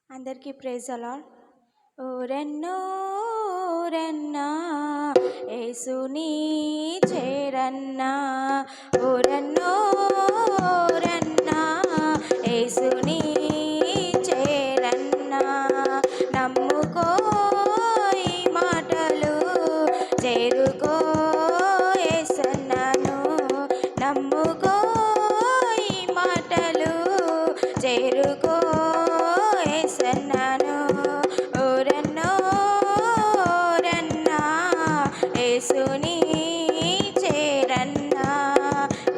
అందరికీ ప్రైజ్ అలాడ్. ఓరెన్నో ఓరెన్నా యేసుని చేరన్నా, ఓరెన్నో ఓరెన్నా యేసుని చేరన్నా. నమ్ముకో ఈ మాటలు, చేరుకో యేసన్నను. నమ్ముకో ఈ మాటలు, చేరుకో యేసన్నను. ఓరెన్నో ఓరెన్నా యేసుని చేరన్నా.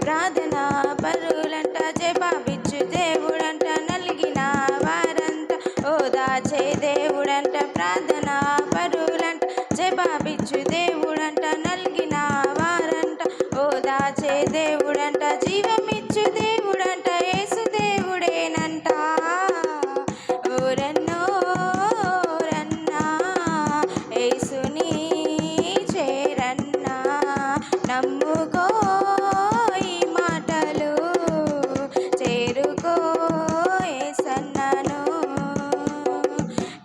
ప్రార్థనా పరులంట, జవాబిచ్చు దేవుడంట, నలిగిన వారంట ఓదార్చే దేవుడంట. ప్రార్థనా పరులంట, జవాబిచ్చు దేవుడంట, నలిగిన వారంట ఓదార్చే దేవుడంట. జీవమిచ్చు దేవుడంట, యేసు దేవుడేనంట. ఓరెన్నో ఓరెన్నా యేసుని చేరన్నా. నమ్ముకో ఈ మాటలు, చేరుకో యేసన్నను.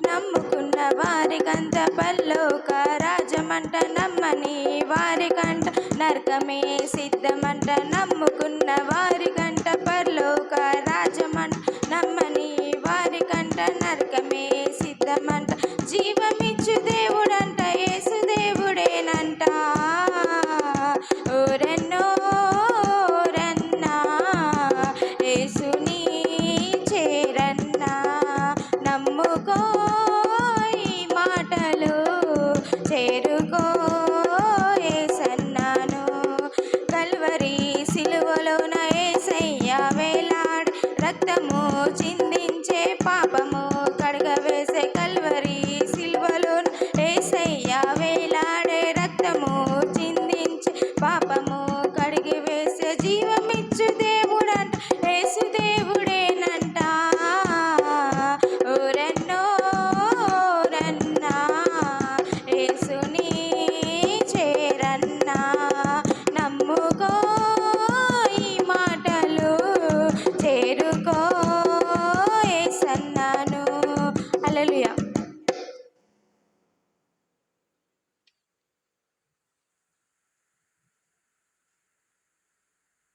నమ్ముకున్న వారికంత పరలోక రాజమంట, నమ్మని వారికంట నరకమే సిద్ధమంట. నమ్ముకున్న వారికంట పరలోక రాజమంట, నమ్మని వారికంట నరకమే సిద్ధమంట. జీవమిచ్చు దేవుడంట, యేసు దేవుడేనంట. ఓరెన్నో ఓరెన్నా యేసుని చేరన్నా. నమ్ముకో ఈ మాటలు, చేరుకో యేసన్నను. కల్వరి సిలువలోన యేసయ్య వేలాడు, రక్తము చిందించే పాపం